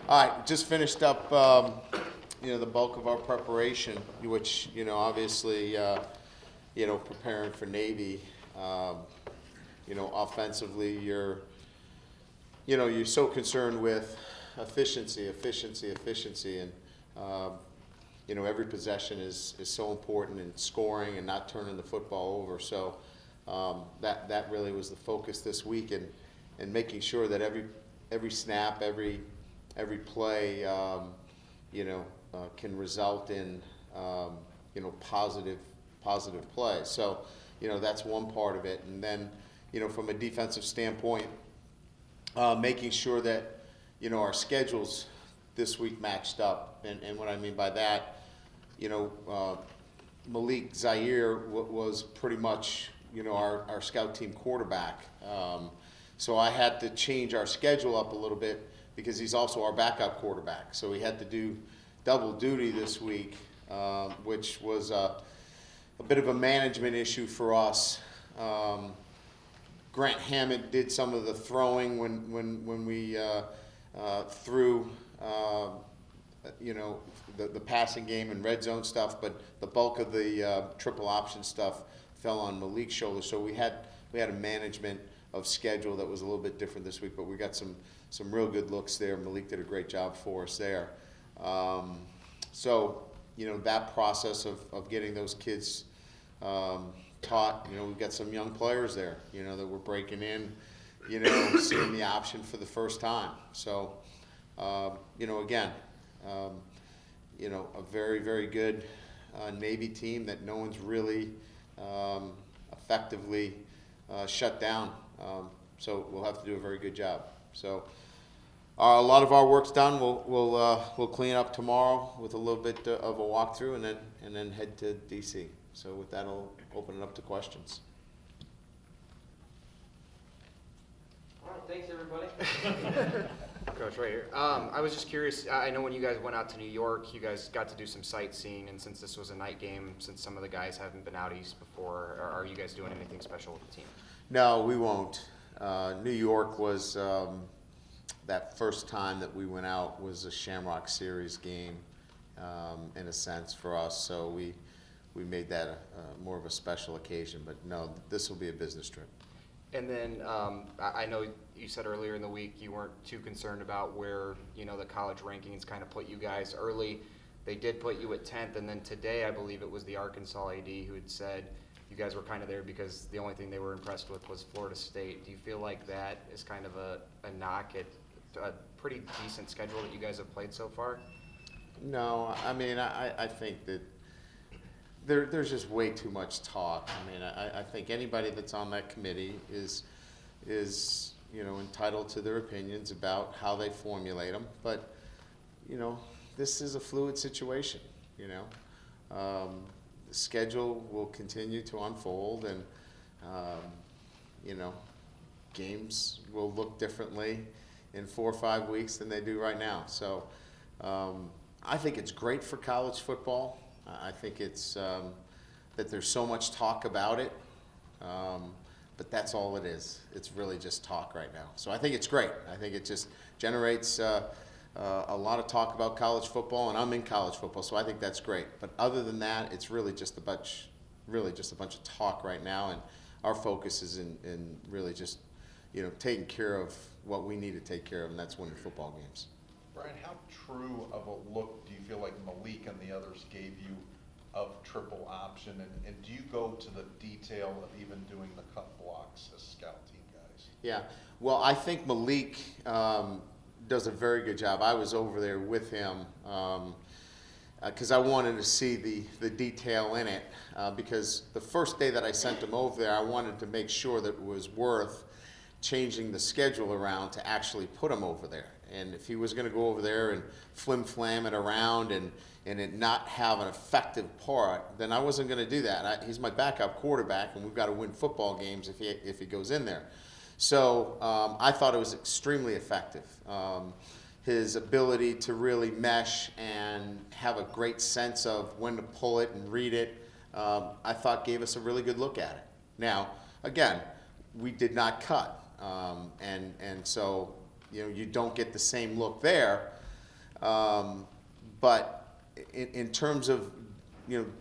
All right, just finished up, the bulk of our preparation, which, obviously, preparing for Navy. Offensively, you're so concerned with efficiency, and every possession is so important in scoring and not turning the football over. So that really was the focus this week, and making sure that every snap, every play, can result in positive play. So that's one part of it, and then from a defensive standpoint, making sure that our schedules this week matched up, and what I mean by that, Malik Zaire was pretty much our scout team quarterback. So I had to change our schedule up a little bit because he's also our backup quarterback. So we had to do double duty this week, which was a bit of a management issue for us. Grant Hammond did some of the throwing when we threw, the passing game and red zone stuff, but the bulk of the triple option stuff fell on Malik's shoulders. So we had a management of schedule that was a little bit different this week, but we got some real good looks there. Malik did a great job for us there. So that process of getting those kids taught, we've got some young players there, that we're breaking in, seeing the option for the first time. So, again, a very, very good Navy team that no one's really effectively shut down. So we'll have to do a very good job. So a lot of our work's done. We'll clean up tomorrow with a little bit of a walkthrough, and then head to DC. So with that, I'll open it up to questions. All right, thanks everybody. Coach, right here. I was just curious, I know when you guys went out to New York, you guys got to do some sightseeing, and since this was a night game, since some of the guys haven't been out east before, are you guys doing anything special with the team? No, we won't. New York was, that first time that we went out was a Shamrock Series game, in a sense, for us, so we made that more of a special occasion, but no, this will be a business trip. And then I know you said earlier in the week you weren't too concerned about where the college rankings kind of put you guys early. They did put you at 10th, and then today I believe it was the Arkansas AD who had said you guys were kind of there because the only thing they were impressed with was Florida State. Do you feel like that is kind of a knock at a pretty decent schedule that you guys have played so far? No, I mean I think that there's just way too much talk. I mean, I think anybody that's on that committee is entitled to their opinions about how they formulate them. But this is a fluid situation. The schedule will continue to unfold, and games will look differently in 4 or 5 weeks than they do right now. So I think it's great for college football. I think it's that there's so much talk about it, but that's all it is. It's really just talk right now. So I think it's great. I think it just generates a lot of talk about college football, and I'm in college football, so I think that's great. But other than that, it's really just a bunch of talk right now, and our focus is in really just taking care of what we need to take care of, and that's winning football games. Brian, how true of a look do you feel like Malik and the others gave you of triple option, and do you go to the detail of even doing the cut blocks as scout team guys? Yeah, well, I think Malik does a very good job. I was over there with him because I wanted to see the detail in it, because the first day that I sent him over there, I wanted to make sure that it was worth changing the schedule around to actually put him over there. And if he was going to go over there and flim-flam it around and it not have an effective part, then I wasn't going to do that. He's my backup quarterback, and we've got to win football games if he goes in there. So I thought it was extremely effective. His ability to really mesh and have a great sense of when to pull it and read it, I thought gave us a really good look at it. Now, again, we did not cut, and so you don't get the same look there, But in terms of,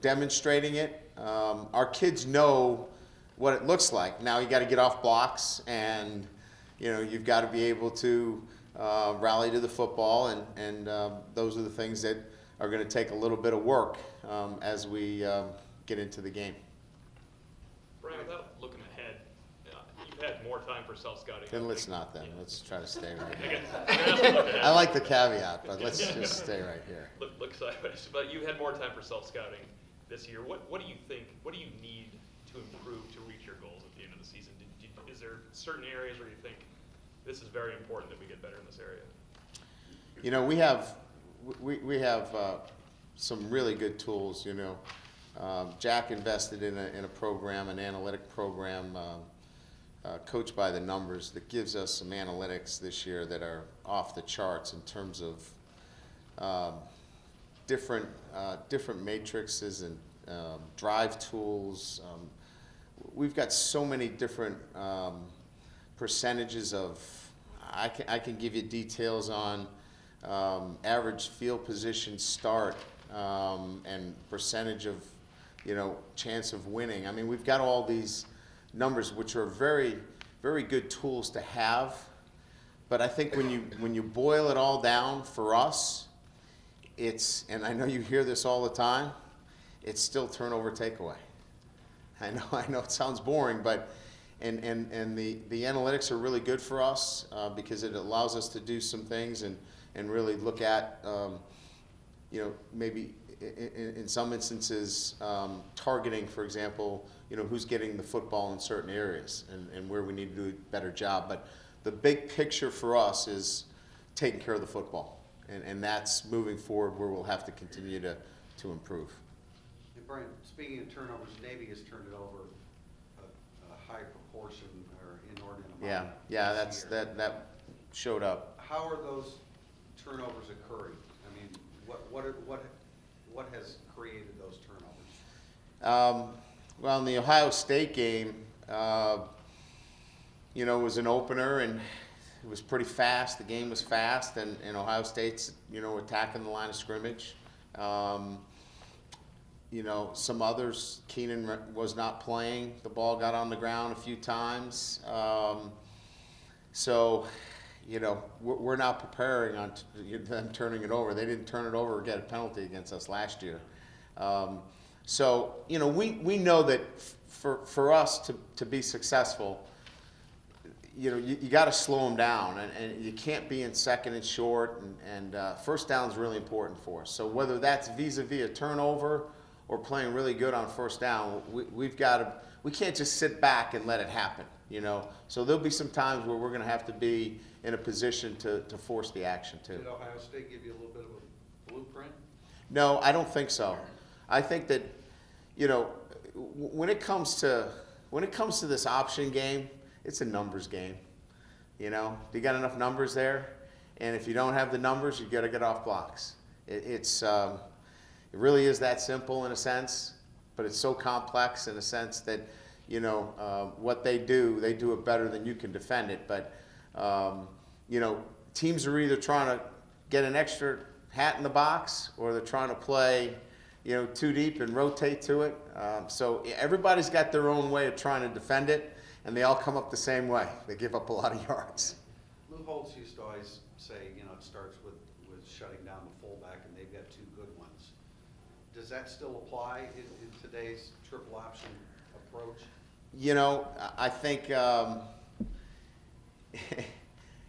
demonstrating it, our kids know what it looks like. Now you got to get off blocks, and you've got to be able to rally to the football, and those are the things that are going to take a little bit of work as we get into the game. Brian, without looking ahead, you've had more time for self-scouting. Then let's not then. Let's try to stay right Again, here. you're asking to look ahead. I like the caveat, but let's just stay right here. Look sideways. But you've had more time for self-scouting this year. What do you think? What do you need to improve to reach your goals at the end of the season? Is there certain areas where you think this is very important that we get better in this area? We have some really good tools. Jack invested in a program, an analytic program, coached by the numbers, that gives us some analytics this year that are off the charts in terms of different matrices and drive tools. We've got so many different percentages of. I can give you details on average field position start and percentage of chance of winning. I mean, we've got all these numbers, which are very, very good tools to have. But I think when you boil it all down for us, and I know you hear this all the time, it's still turnover takeaway. I know it sounds boring, but and the analytics are really good for us because it allows us to do some things and really look at maybe in some instances targeting, for example, who's getting the football in certain areas and where we need to do a better job. But the big picture for us is taking care of the football, and that's moving forward where we'll have to continue to improve. Hey, Brian, speaking of turnovers, Navy has turned it over a high proportion or inordinate amount. Yeah, this year. that showed up. How are those turnovers occurring? I mean, what has created those turnovers? Well, in the Ohio State game, it was an opener, and it was pretty fast. The game was fast, and Ohio State's, attacking the line of scrimmage. Some others, Keenan was not playing. The ball got on the ground a few times. So, we're not preparing on them turning it over. They didn't turn it over or get a penalty against us last year. So, we know that for us to be successful, you got to slow them down, and you can't be in second and short, and first down is really important for us. So whether that's vis-a-vis a turnover or playing really good on first down, we can't just sit back and let it happen, So there'll be some times where we're going to have to be in a position to force the action too. Did Ohio State give you a little bit of a blueprint? No, I don't think so. I think that, when it comes to this option game, it's a numbers game. You got enough numbers there, and if you don't have the numbers, you got to get off blocks. It really is that simple in a sense, but it's so complex in a sense that what they do it better than you can defend it. But teams are either trying to get an extra hat in the box, or they're trying to play too deep and rotate to it. So everybody's got their own way of trying to defend it, and they all come up the same way. They give up a lot of yards. Lou Holtz used to always say, it starts with shutting down the fullback, and they've got two good ones. Does that still apply in today's triple option approach? I think,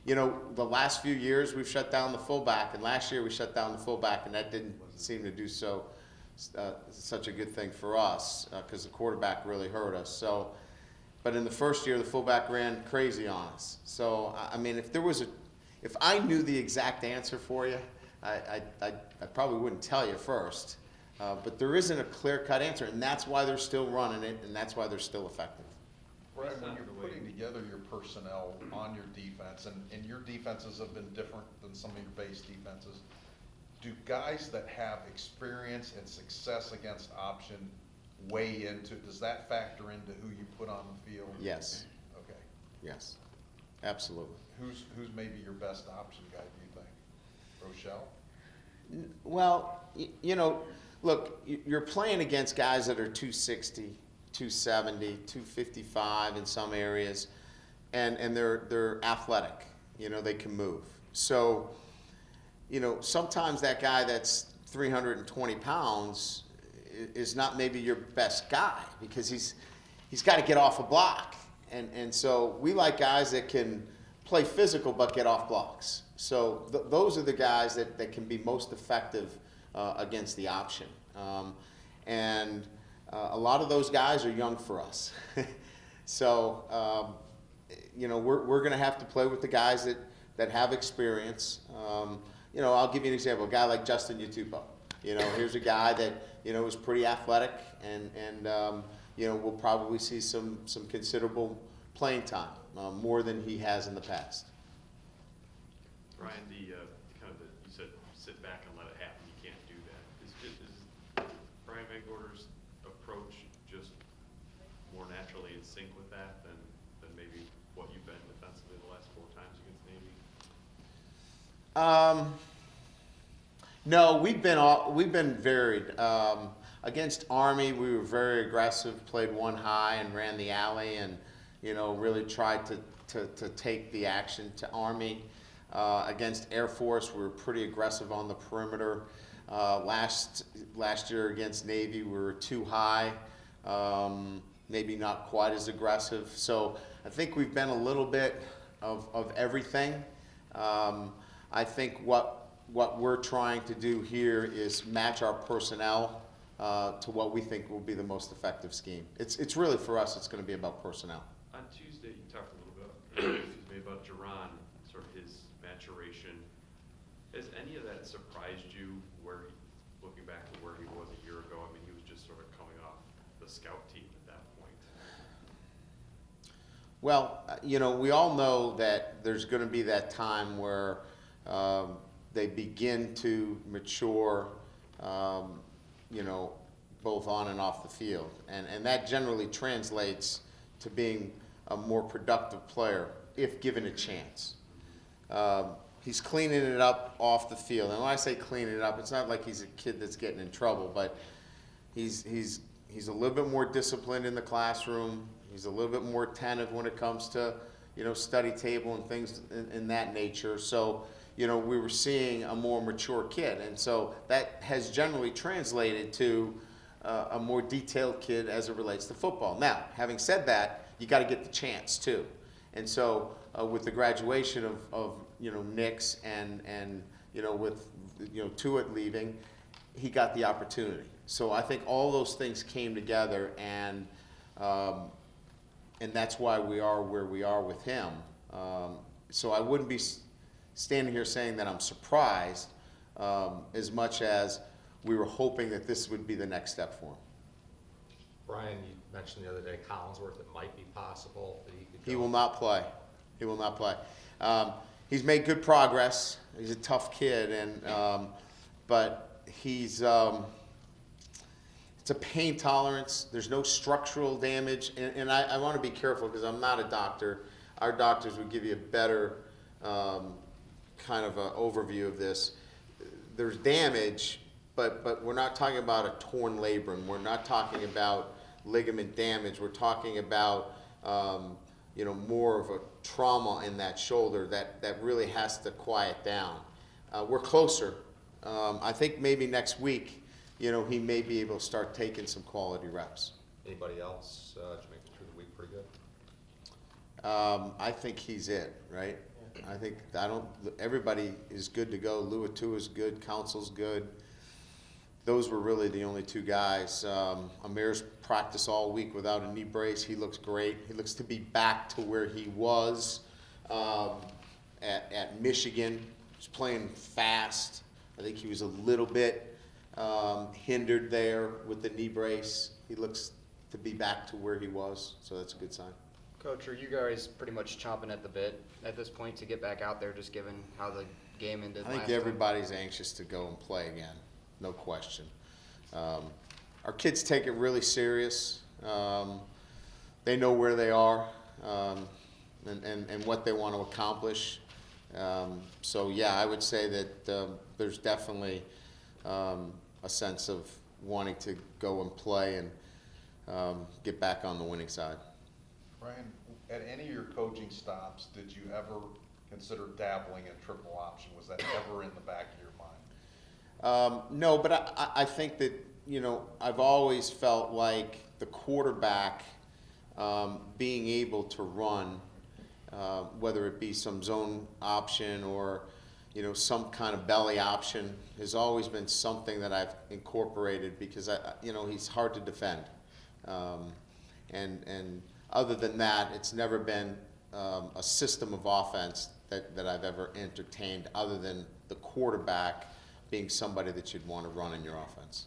the last few years we've shut down the fullback, and last year we shut down the fullback, and that didn't seem to do such a good thing for us because the quarterback really hurt us. So, but in the first year, the fullback ran crazy on us. So, I mean, if I knew the exact answer for you, I probably wouldn't tell you first. But there isn't a clear-cut answer, and that's why they're still running it, and that's why they're still effective. Brian, when you're putting together your personnel on your defense, and your defenses have been different than some of your base defenses, do guys that have experience and success against option weigh into, does that factor into who you put on the field? Yes. Okay. Yes, absolutely. Who's maybe your best option guy, do you think? Rochelle? Well, you know, look, you're playing against guys that are 260, 270, 255 in some areas, and they're athletic. You know, they can move. So, you know, sometimes that guy that's 320 pounds is not maybe your best guy because he's got to get off a block. And so we like guys that can play physical but get off blocks. So those are the guys that can be most effective against the option. And a lot of those guys are young for us. So, you know, we're going to have to play with the guys that have experience. You know, I'll give you an example. A guy like Justin Utupo. You know, here's a guy that, you know, is pretty athletic and you know, we'll probably see some considerable playing time, more than he has in the past. Ryan, you said sit back and let it happen. You can't do that. Is Brian Van Gorder's approach just more naturally in sync with that than maybe what you've been defensively the last 4 times against Navy? No, we've been varied. Against Army, we were very aggressive, played one high and ran the alley, and you know really tried to take the action to Army. Against Air Force, we were pretty aggressive on the perimeter. Last year against Navy, we were too high, maybe not quite as aggressive. So I think we've been a little bit of everything. I think what we're trying to do here is match our personnel to what we think will be the most effective scheme. It's really, for us, it's going to be about personnel. On Tuesday, you talked a little bit excuse me, about Jerron, sort of his maturation. Has any of that surprised you, looking back to where he was a year ago? I mean, he was just sort of coming off the scout team at that point. Well, you know, we all know that there's going to be that time where they begin to mature, you know, both on and off the field. And that generally translates to being a more productive player if given a chance. He's cleaning it up off the field. And when I say cleaning it up, it's not like he's a kid that's getting in trouble, but he's a little bit more disciplined in the classroom. He's a little bit more attentive when it comes to, you know, study table and things in that nature. So, you know, we were seeing a more mature kid. And so that has generally translated to a more detailed kid as it relates to football. Now, having said that, you got to get the chance too. And so with the graduation of you know, Nick's and you know, with, you know, Tuitt leaving, he got the opportunity. So I think all those things came together, and that's why we are where we are with him. So I wouldn't be standing here saying that I'm surprised as much as we were hoping that this would be the next step for him. Brian, you mentioned the other day Collinsworth, it might be possible that he could go. He will not play. He will not play. He's made good progress. He's a tough kid, and but he's it's a pain tolerance. There's no structural damage, and I want to be careful because I'm not a doctor. Our doctors would give you a better kind of an overview of this. There's damage, but we're not talking about a torn labrum. We're not talking about ligament damage. We're talking about you know, more of a trauma in that shoulder that really has to quiet down. We're closer. I think maybe next week, you know, he may be able to start taking some quality reps. Anybody else? Did you make it through the week pretty good? I think he's it, right? Everybody is good to go. Luatu is good. Council's good. Those were really the only 2 guys. Amir's practiced all week without a knee brace. He looks great. He looks to be back to where he was at Michigan. He's playing fast. I think he was a little bit hindered there with the knee brace. He looks to be back to where he was, so that's a good sign. Coach, are you guys pretty much chomping at the bit at this point to get back out there, just given how the game ended I think last time? everybody's anxious to go and play again, no question. Our kids take it really serious. They know where they are and what they want to accomplish. So yeah, I would say that there's definitely a sense of wanting to go and play and get back on the winning side. Brian, at any of your coaching stops, did you ever consider dabbling in triple option? Was that ever in the back of your mind? No, but I think that, you know, I've always felt like the quarterback being able to run, whether it be some zone option or, you know, some kind of belly option, has always been something that I've incorporated because, you know, he's hard to defend. And other than that, it's never been a system of offense that I've ever entertained other than the quarterback being somebody that you'd want to run in your offense.